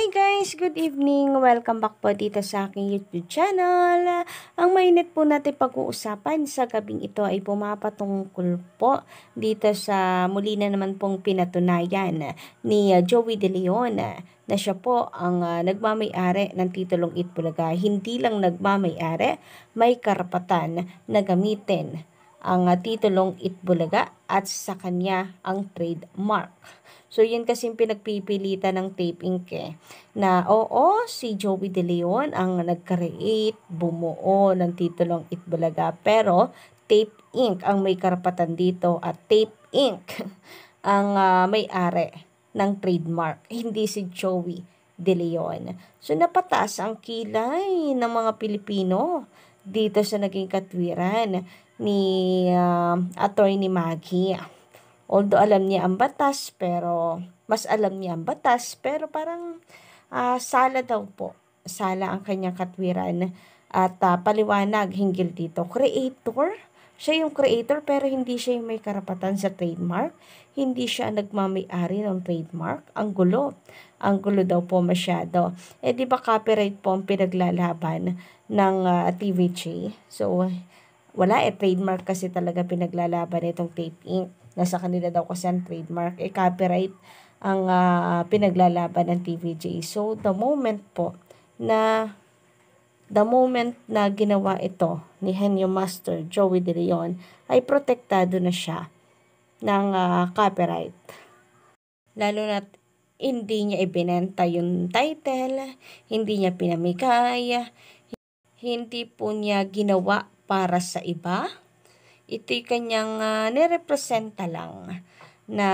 Hi guys! Good evening! Welcome back po dito sa aking YouTube channel. Ang mainit po natin pag-uusapan sa gabing ito ay pumapatungkol po dito sa muli na naman pong pinatunayan ni Joey De Leon na siya po ang nagmamay-ari ng titulong Itbulaga. Hindi lang nagmamay-ari, may karapatan na gamitin ang titulong Itbulaga at sa kanya ang trademark. So, yan kasing pinagpipilitan ng Tape Inc. Na oo, si Joey De Leon ang nag-create, bumuo ng titulong Itbulaga. Pero, Tape Inc. ang may karapatan dito at Tape Inc. ang may-ari ng trademark. Hindi si Joey De Leon. So, napataas ang kilay ng mga Pilipino dito sa naging katwiran ni Attorney Maggie. Although alam niya ang batas, pero mas alam niya ang batas, pero parang sala daw po. Sala ang kanyang katwiran at paliwanag hinggil dito. Creator? Siya yung creator pero hindi siya yung may karapatan sa trademark. Hindi siya nagmamay-ari ng trademark. Ang gulo. Ang gulo daw po masyado. Di ba copyright po ang pinaglalaban ng TVJ? So, wala trademark kasi talaga pinaglalaban itong Tape Inc. Nasa kanila daw kasi ang trademark, copyright ang pinaglalaban ng TVJ. So, the moment na ginawa ito ni Henyo Master Joey De Leon, ay protektado na siya ng copyright. Lalo na hindi niya ibinenta yung title, hindi niya pinamigay, hindi po niya ginawa para sa iba. Ito'y kanyang nirepresenta lang na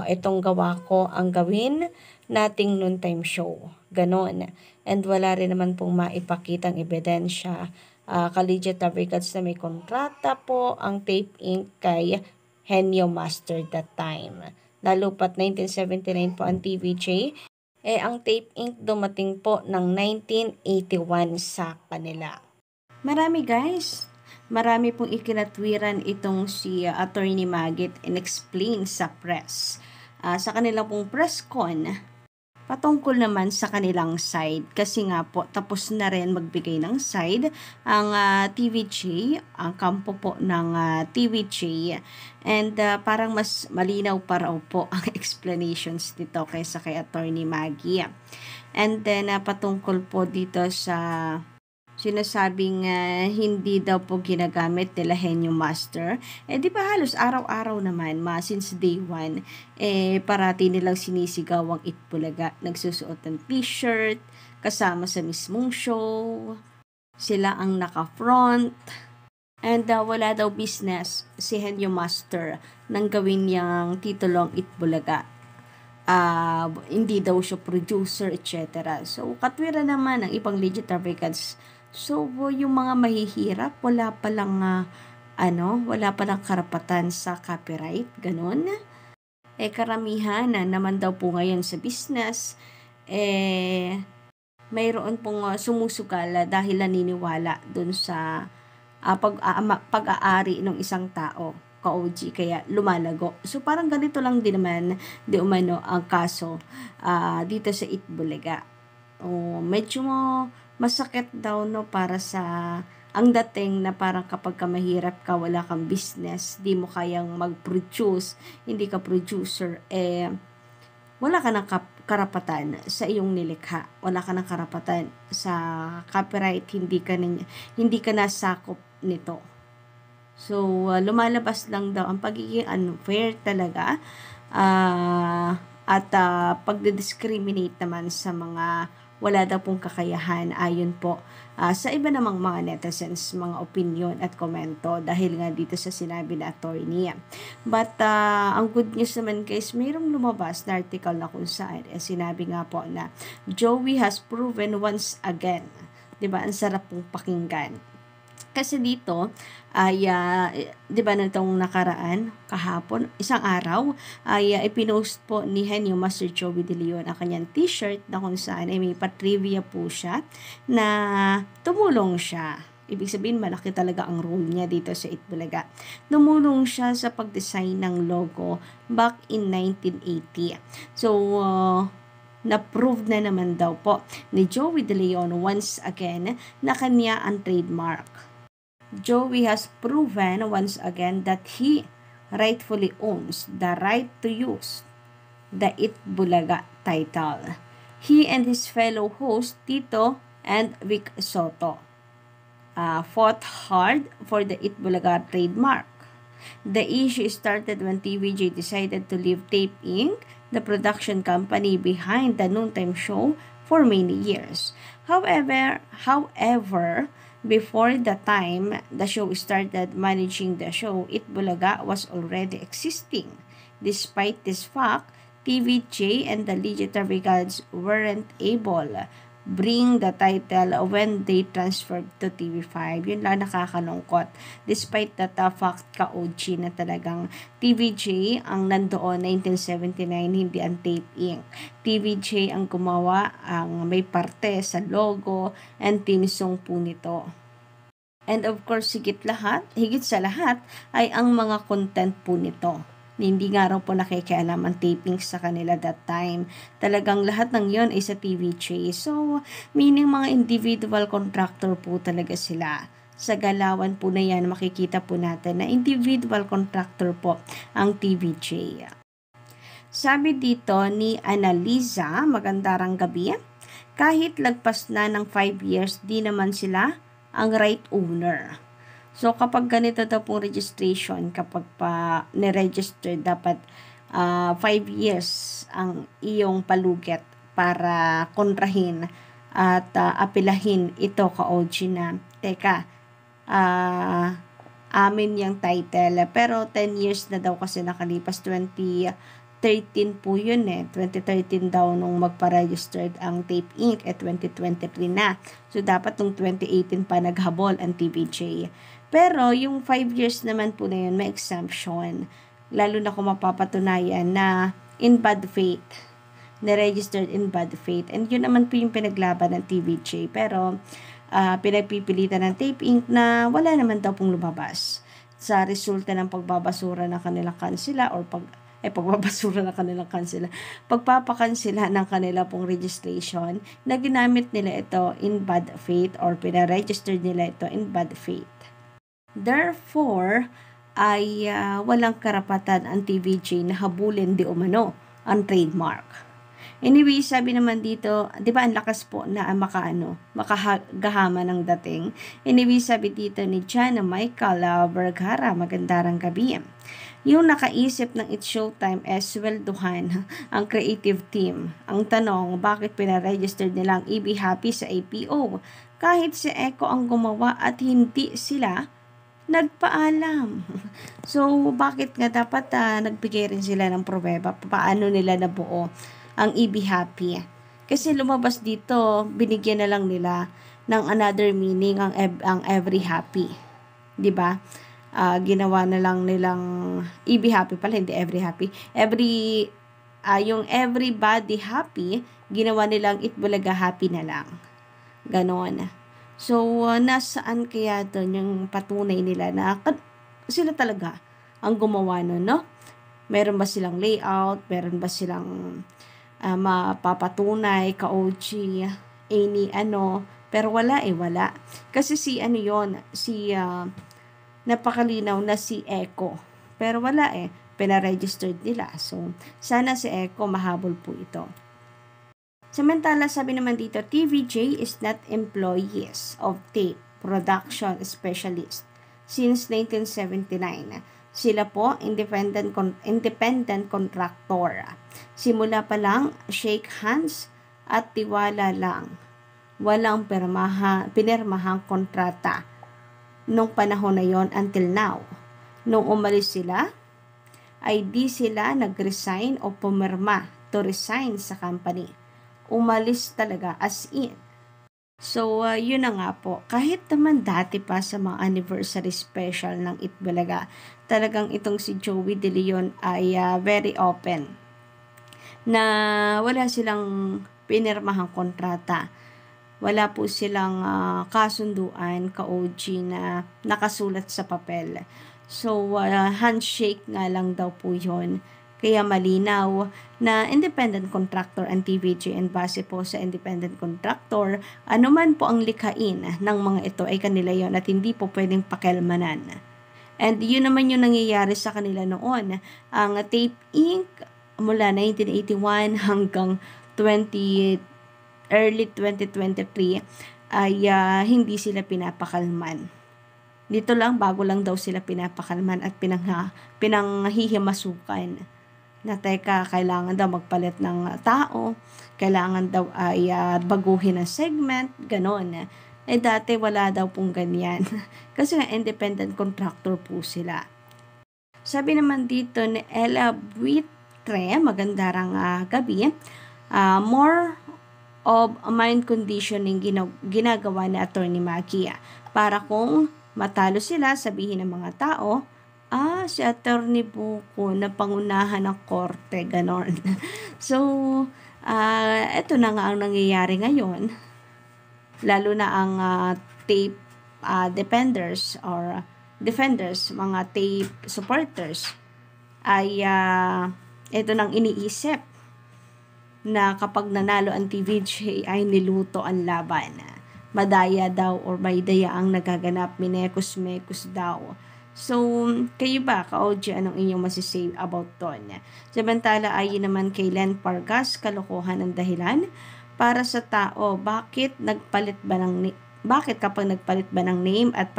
itong gawa ko ang gawin nating noontime show. Ganon. And wala rin naman pong maipakitang ebidensya. Collegiate Records na may kontrata po ang Tape Inc. kay Henyo Master that time. Lalo pat 1979 po ang TVJ. Ang Tape Inc. dumating po ng 1981 sa kanila. Marami pong ikinatwiran itong si Attorney Maggie and explain sa press. Sa kanilang pong press con, patungkol naman sa kanilang side. Kasi nga po, tapos na rin magbigay ng side ang TVJ, ang kampo po ng TVJ. And parang mas malinaw pa raw po ang explanations nito kaysa kay Attorney Maggie. And then patungkol po dito sa sinasabing hindi daw po ginagamit nila Henyo Master. Di ba halos araw-araw naman, since day one, parati nilang sinisigaw ang Itbulaga. Nagsusuot ng t-shirt, kasama sa mismong show, sila ang naka-front, and wala daw business si Henyo Master nang gawin niyang titulong Itbulaga. Hindi daw siya producer, etc. So, katwiran naman ng ibang legit records. So, yung mga mahihirap, wala palang karapatan sa copyright, ganun. Karamihan naman daw po ngayon sa business, mayroon pong sumusugal dahil naniniwala dun sa pag-aari ng isang tao, ka-OG, kaya lumalago. So, parang ganito lang din naman, di umano, ang kaso dito sa Itbulaga. Medyo masakit daw para sa ang dating na parang kapag ka mahirap ka, wala kang business, di mo kayang mag-produce, hindi ka producer, wala ka ng karapatan sa iyong nilikha, wala ka ng karapatan sa copyright, hindi ka nasakop nito. So, lumalabas lang daw ang pagiging unfair talaga at pagdi-discriminate naman sa mga wala daw pong kakayahan ayon po sa iba namang mga netizens, mga opinion at komento dahil nga dito sa sinabi na attorney. But ang good news naman guys, mayroong lumabas na article na kung saan sinabi nga po na Joey has proven once again. Diba? Ang sarap pong pakinggan. Kasi dito ay, di ba nitong nakaraan, kahapon, isang araw, ay ipinost po ni Henyo Master Joey De Leon ang kanyang t-shirt na kung saan ay may patrivia po siya na tumulong siya. Ibig sabihin, malaki talaga ang role niya dito sa Itbulaga. Tumulong siya sa pag-design ng logo back in 1980. So, na-prove na naman daw po ni Joey De Leon once again na kanya ang trademark. Joey has proven once again that he rightfully owns the right to use the It Bulaga title. He and his fellow host Tito and Vic Soto fought hard for the It Bulaga trademark. The issue started when TVJ decided to leave Tape Inc., the production company behind the noontime show, for many years. However, before the time the show started, managing the show, It Bulaga was already existing. Despite this fact, TVJ and the legendary gods weren't able bring the title when they transferred to TV5. Yun lang nakakalungkot. Despite that fact ka-OG na talagang TVJ ang nandoon 1979, hindi ang Tape Inc. TVJ ang gumawa, ang may parte sa logo and theme song po nito. And of course, higit sa lahat ay ang mga content po nito. Hindi nga raw po nakikialam ang taping sa kanila that time. Talagang lahat ng yon ay sa TVJ. So, meaning mga individual contractor po talaga sila. Sa galawan po na yan, makikita po natin na individual contractor po ang TVJ. Sabi dito ni Annaliza, magandang gabi, kahit lagpas na ng 5 years, di naman sila ang right owner. So, kapag ganito daw pong registration, kapag pa niregister, dapat 5 years ang iyong paluget para kontrahin at apilahin ito ka-OG na, teka, amin yung title. Pero 10 years na daw kasi nakalipas, 2013 po yun 2013 daw nung magpa-registered ang Tape Inc. 2023 na. So, dapat nung 2018 pa naghabol ang TVJ. Pero, yung 5 years naman po na yun, may exemption. Lalo na kung mapapatunayan na in bad faith. Na-registered in bad faith. And yun naman po yung pinaglaban ng TVJ. Pero, pinagpipilitan ng Tape Inc. na wala naman daw pong lumabas. Sa resulta ng pagbabasura ng kanilang kansila or pagbabasura ng kanilang kansila. Pagpapakansila ng kanila pong registration na ginamit nila ito in bad faith or pinaregister nila ito in bad faith. Therefore, ay walang karapatan ang TVJ na habulin di umano ang trademark. Anyway, sabi naman dito, di ba ang lakas po na makagahama ng dating. Anyway, sabi dito ni Jana Michael Vergara, magandang gabi. Yung nakaisip ng It's Showtime swelduhan ang creative team. Ang tanong, bakit pinaregister nila ang EB Happy sa APO? Kahit si Echo ang gumawa at hindi sila nagpaalam. So, bakit nga dapat nagbigay rin sila ng pruweba? Paano nila nabuo ang EB Happy? Kasi lumabas dito, binigyan na lang nila ng another meaning ang Every Happy. 'Di ba? Ginawa na lang nilang EB Happy pala, hindi Every Happy. Yung Everybody Happy, ginawa nilang It Bulaga Happy na lang. Ganon. So, nasaan kaya doon yung patunay nila na sila talaga ang gumawa nun, no? Meron ba silang layout? Meron ba silang mapapatunay, ka-OG, pero wala wala. Kasi napakalinaw na si Echo. Pero wala pinaregistered nila. So, sana si Echo mahabol po ito. Samantala, sabi naman dito, TVJ is not employees of tape production specialist since 1979. Sila po independent contractor. Simula pa lang, shake hands at tiwala lang. Walang pinirmahang kontrata nung panahon na yon until now. Nung umalis sila, ay di sila nag-resign o pumirma to resign sa company. Umalis talaga as in. So, yun na nga po. Kahit naman dati pa sa mga anniversary special ng It Bulaga, talagang itong si Joey De Leon ay very open na wala silang pinirmahang kontrata. Wala po silang kasunduan, ka-OG na nakasulat sa papel. So, handshake nga lang daw po yun. Kaya malinaw na independent contractor ang TVJ, and base po sa independent contractor, anuman po ang likhain ng mga ito ay kanila yon at hindi po pwedeng pakialmanan. And yun naman yung nangyayari sa kanila noon. Ang Tape Inc. mula 1981 hanggang early 2023 ay hindi sila pinapakalman. Dito lang, bago lang daw sila pinapakalman at pinanghihimasukan. Na teka, kailangan daw magpalit ng tao, kailangan daw ay baguhin ang segment, ganon. Dati wala daw pong ganyan. Kasi nga independent contractor po sila. Sabi naman dito ni Ella Buitre, maganda gabi, more of mind conditioning ginagawa ni Attorney Makia para kung matalo sila, sabihin ng mga tao, si Attorney Buko na pangunahan ng korte, ganon. So, eto na nga ang nangyayari ngayon. Lalo na ang tape defenders, mga tape supporters, ay ito nang iniisip na kapag nanalo ang TVJ ay niluto ang laban. Madaya daw or may daya ang nagaganap, minekos-mekos daw. So, kayo ba, ka-OG, anong inyong masisave about doon? Samantala, ayon naman kay Len Pargas, kalokohan ang dahilan para sa tao. Bakit kapag nagpalit ba ng name at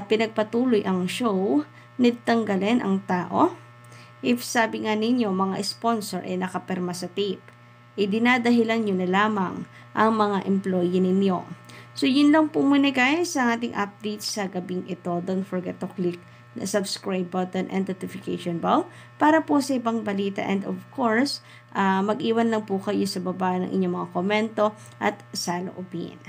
pinagpatuloy ang show, nitanggalin ang tao? If sabi nga ninyo, mga sponsor ay nakapirma sa tape, dinadahilan nyo na lamang ang mga employee ninyo. So, yun lang po muna guys sa ating update sa gabing ito. Don't forget to click the subscribe button and notification bell para po sa ibang balita. And of course, mag-iwan lang po kayo sa baba ng inyong mga komento at saloobin.